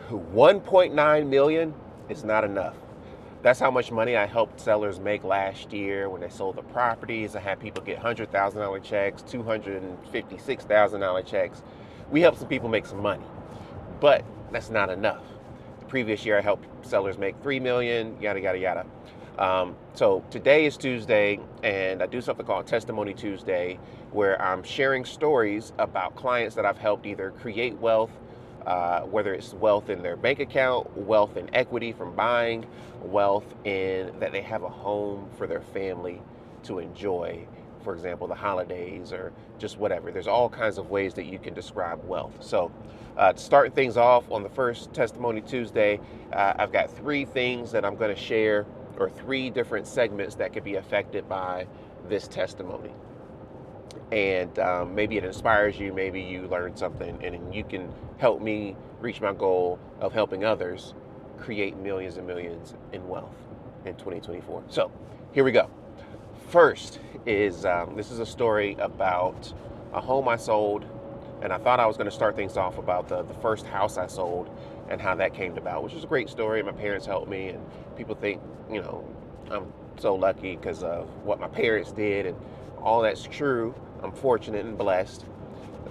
1.9 million is not enough. That's how much money I helped sellers make last year when they sold the properties. I had people get $100,000 checks, $256,000 checks. We helped some people make some money, but that's not enough. The previous year, I helped sellers make 3 million, yada yada yada. So today is Tuesday, and I do something called Testimony Tuesday, where I'm sharing stories about clients that I've helped either create wealth, whether it's wealth in their bank account, wealth in equity from buying, wealth in that they have a home for their family to enjoy. For example, the holidays or just whatever. There's all kinds of ways that you can describe wealth. So, to start things off on the first Testimony Tuesday, I've got three things that I'm going to share, or three different segments that could be affected by this testimony. And maybe it inspires you, maybe you learn something, and you can help me reach my goal of helping others create millions and millions in wealth in 2024. So, here we go. First is this is a story about a home I sold, and I thought I was going to start things off about the first house I sold and how that came about, which is a great story. My parents helped me, and people think, I'm so lucky because of what my parents did, and all that's true. I'm fortunate and blessed.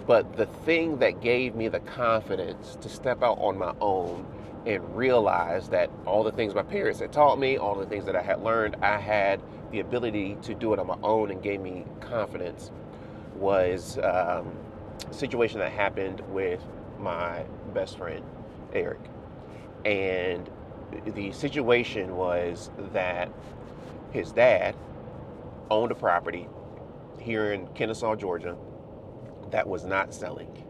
But the thing that gave me the confidence to step out on my own and realize that all the things my parents had taught me, all the things that I had learned, I had the ability to do it on my own and gave me confidence was a situation that happened with my best friend, Eric. And the situation was that his dad owned a property here in Kennesaw, Georgia, that was not selling.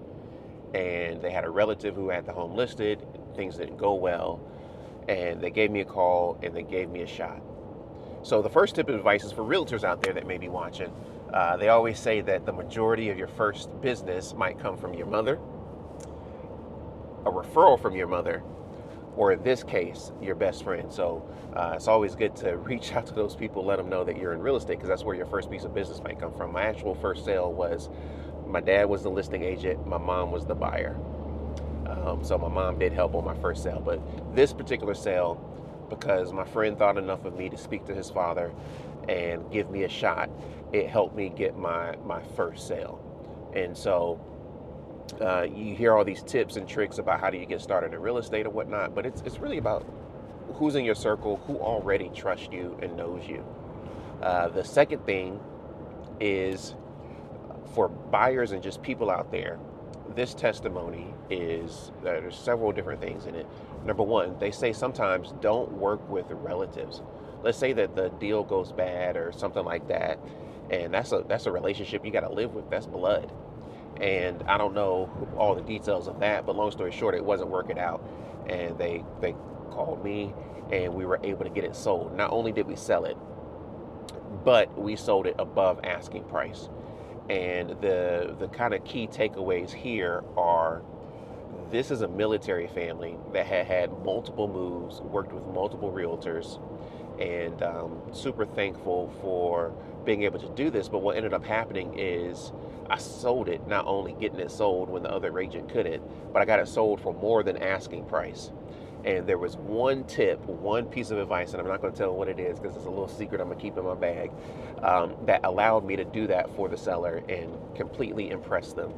And they had a relative who had the home listed. Things didn't go well. And they gave me a call and they gave me a shot. So the first tip of advice is for realtors out there that may be watching. They always say that the majority of your first business might come from your mother, a referral from your mother, or in this case, your best friend. So it's always good to reach out to those people, let them know that you're in real estate, because that's where your first piece of business might come from. My actual first sale was, my dad was the listing agent, my mom was the buyer. So my mom did help on my first sale. But this particular sale, because my friend thought enough of me to speak to his father and give me a shot, it helped me get my first sale. And so you hear all these tips and tricks about how do you get started in real estate and whatnot, but it's really about who's in your circle, who already trusts you and knows you. The second thing is for buyers and just people out there. This testimony is there's several different things in it. Number one, they say sometimes don't work with relatives. Let's say that the deal goes bad or something like that, and that's a relationship you got to live with. That's blood. And I don't know all the details of that, but long story short, it wasn't working out. And they called me, and we were able to get it sold. Not only did we sell it, but we sold it above asking price. And the kind of key takeaways here are, this is a military family that had multiple moves, worked with multiple realtors, and super thankful for being able to do this. But what ended up happening is I sold it, not only getting it sold when the other agent couldn't, but I got it sold for more than asking price. And there was one tip, one piece of advice, and I'm not going to tell what it is because it's a little secret I'm going to keep in my bag, that allowed me to do that for the seller and completely impress them.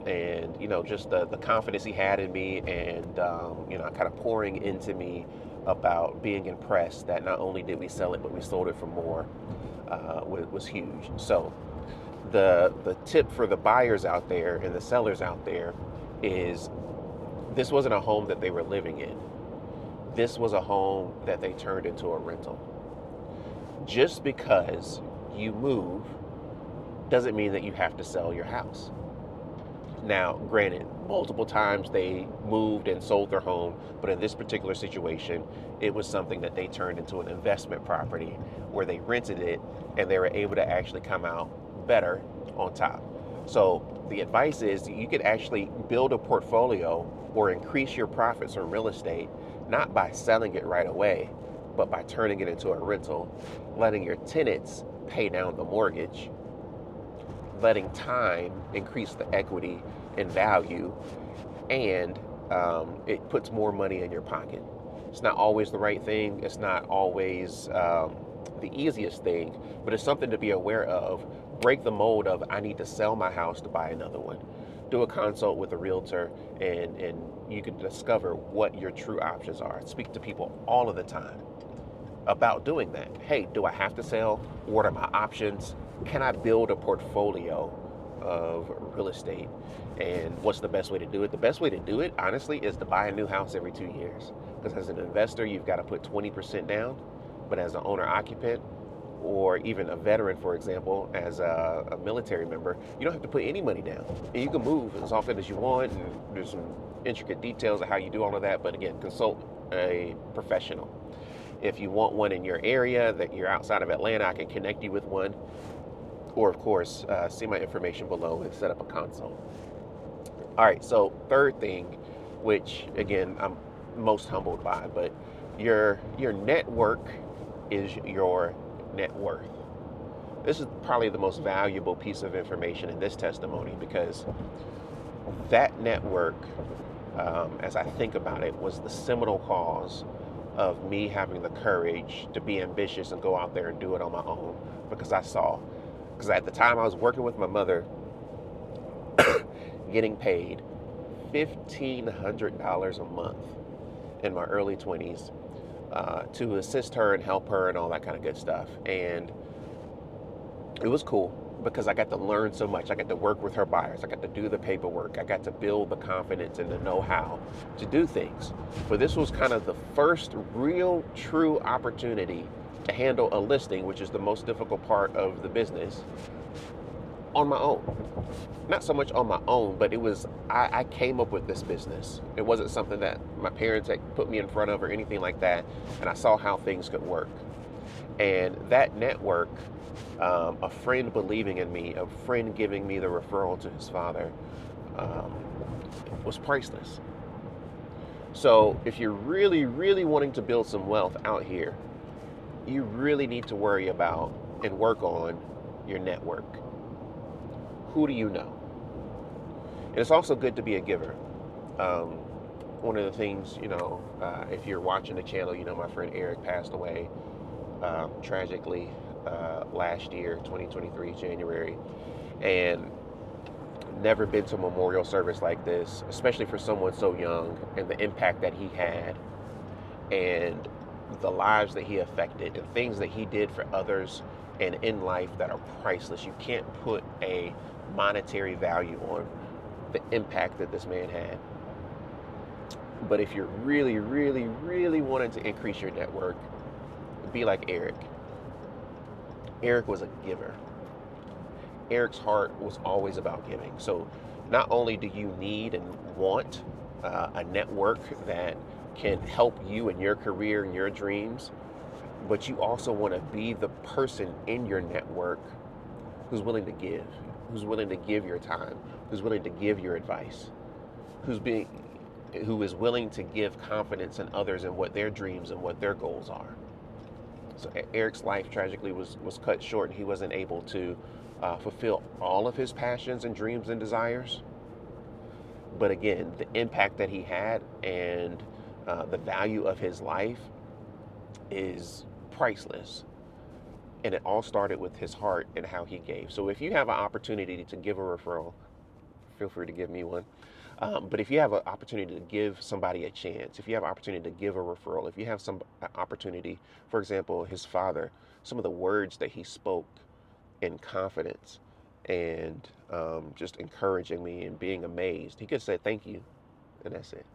And just the confidence he had in me, and kind of pouring into me about being impressed that not only did we sell it, but we sold it for more, was huge. So the tip for the buyers out there and the sellers out there is, this wasn't a home that they were living in. This was a home that they turned into a rental. Just because you move doesn't mean that you have to sell your house. Now, granted, multiple times they moved and sold their home, but in this particular situation, it was something that they turned into an investment property where they rented it and they were able to actually come out better on top. So the advice is you could actually build a portfolio or increase your profits from real estate, not by selling it right away, but by turning it into a rental, letting your tenants pay down the mortgage, letting time increase the equity and value, and it puts more money in your pocket. It's not always the right thing. It's not always the easiest thing, but it's something to be aware of. Break the mold of I need to sell my house to buy another one. Do a consult with a realtor, and you can discover what your true options are. I speak to people all of the time about doing that. Hey, do I have to sell? What are my options? Can I build a portfolio of real estate? And what's the best way to do it? The best way to do it, honestly, is to buy a new house every 2 years. Because as an investor, you've got to put 20% down. But as an owner occupant, or even a veteran, for example, as a military member, you don't have to put any money down. And you can move as often as you want. And there's some intricate details of how you do all of that. But again, consult a professional. If you want one in your area, that you're outside of Atlanta, I can connect you with one. Or, of course, see my information below and set up a consult. All right, so third thing, which, again, I'm most humbled by, but your network is your net worth. This is probably the most valuable piece of information in this testimony, because that network, as I think about it, was the seminal cause of me having the courage to be ambitious and go out there and do it on my own, because because at the time I was working with my mother, getting paid $1,500 a month in my early 20s to assist her and help her and all that kind of good stuff. And it was cool because I got to learn so much. I got to work with her buyers. I got to do the paperwork. I got to build the confidence and the know-how to do things. But this was kind of the first real, true opportunity to handle a listing, which is the most difficult part of the business, on my own. Not so much on my own, but it was, I came up with this business. It wasn't something that my parents had put me in front of or anything like that. And I saw how things could work. And that network, a friend believing in me, a friend giving me the referral to his father, was priceless. So if you're really, really wanting to build some wealth out here, you really need to worry about and work on your network. Who do you know? And it's also good to be a giver. One of the things, if you're watching the channel, my friend Eric passed away tragically last year, 2023, January. And never been to a memorial service like this, especially for someone so young, and the impact that he had and the lives that he affected and things that he did for others and in life that are priceless. You can't put a monetary value on the impact that this man had. But if you're really, really, really wanting to increase your network, be like Eric. Eric was a giver. Eric's heart was always about giving. So not only do you need and want a network that can help you in your career and your dreams, but you also want to be the person in your network who's willing to give your time, who's willing to give your advice, who is willing to give confidence in others and what their dreams and what their goals are. So Eric's life tragically was cut short, and he wasn't able to fulfill all of his passions and dreams and desires. But again, the impact that he had and the value of his life is priceless. And it all started with his heart and how he gave. So if you have an opportunity to give a referral, feel free to give me one. But if you have an opportunity to give somebody a chance, if you have an opportunity to give a referral, if you have some opportunity, for example, his father, some of the words that he spoke in confidence and just encouraging me and being amazed. He could say thank you, and that's it.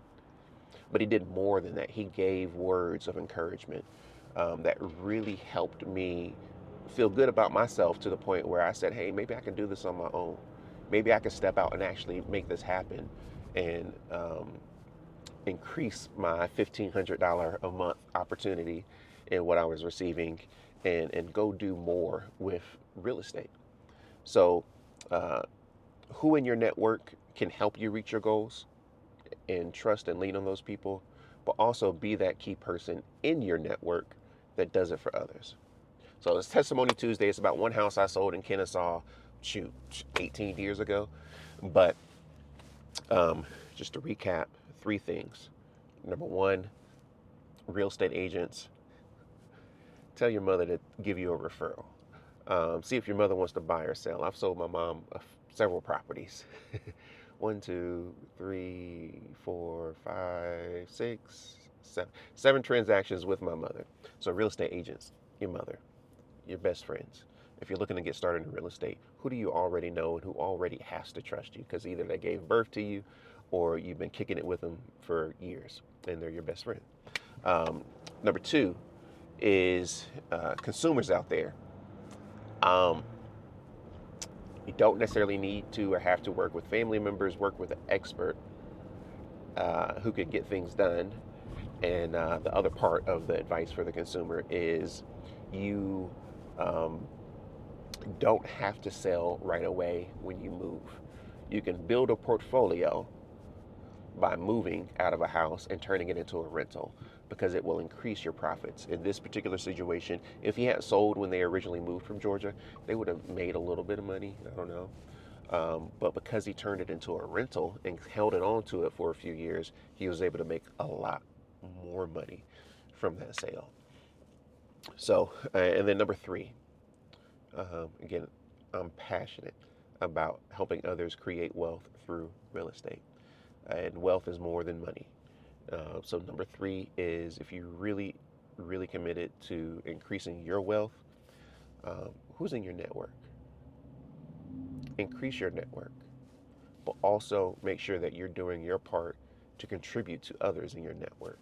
But he did more than that. He gave words of encouragement that really helped me feel good about myself, to the point where I said, hey, maybe I can do this on my own. Maybe I can step out and actually make this happen and increase my $1,500 a month opportunity in what I was receiving, and go do more with real estate. So who in your network can help you reach your goals, and trust and lean on those people, but also be that key person in your network that does it for others. So it's Testimony Tuesday. It's about one house I sold in Kennesaw, 18 years ago. But Just to recap, three things. Number one, real estate agents, tell your mother to give you a referral. See if your mother wants to buy or sell. I've sold my mom several properties. One, two, three, four, five, six, seven. Seven transactions with my mother. So real estate agents, your mother, your best friends. If you're looking to get started in real estate, who do you already know and who already has to trust you? Because either they gave birth to you or you've been kicking it with them for years and they're your best friend. Number two is consumers out there. Um, you don't necessarily need to or have to work with family members, work with an expert who can get things done. And the other part of the advice for the consumer is you don't have to sell right away when you move. You can build a portfolio by moving out of a house and turning it into a rental because it will increase your profits. In this particular situation, if he had sold when they originally moved from Georgia, they would have made a little bit of money. I don't know. But because he turned it into a rental and held it on to it for a few years, he was able to make a lot more money from that sale. So, and then number three, again, I'm passionate about helping others create wealth through real estate. And wealth is more than money. So number three is if you really committed to increasing your wealth, who's in your network? Increase your network, but also make sure that you're doing your part to contribute to others in your network.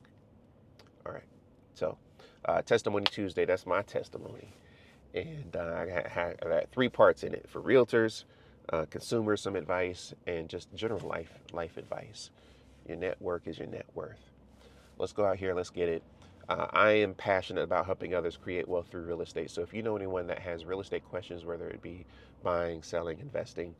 All right. So, Testimony Tuesday, that's my testimony. And I had three parts in it for realtors, consumers, some advice, and just general life advice. Your network is your net worth. Let's go out here, let's get it. I am passionate about helping others create wealth through real estate. So if you know anyone that has real estate questions, whether it be buying, selling, investing,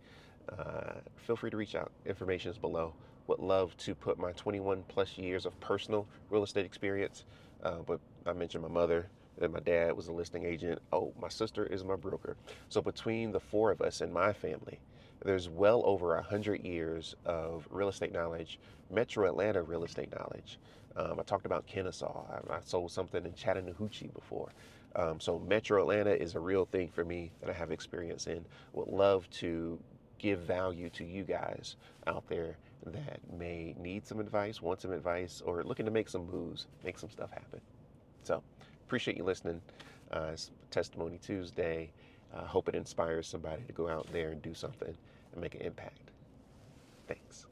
feel free to reach out. Information is below. Would love to put my 21 plus years of personal real estate experience. But I mentioned my mother and my dad was a listing agent. Oh, my sister is my broker. So between the four of us in my family, there's well over 100 years of real estate knowledge, Metro Atlanta real estate knowledge. I talked about Kennesaw. I sold something in Chattahoochee before. So Metro Atlanta is a real thing for me that I have experience in. Would love to give value to you guys out there that may need some advice, want some advice, or looking to make some moves, make some stuff happen. So appreciate you listening. It's Testimony Tuesday. Hope it inspires somebody to go out there and do something and make an impact. Thanks.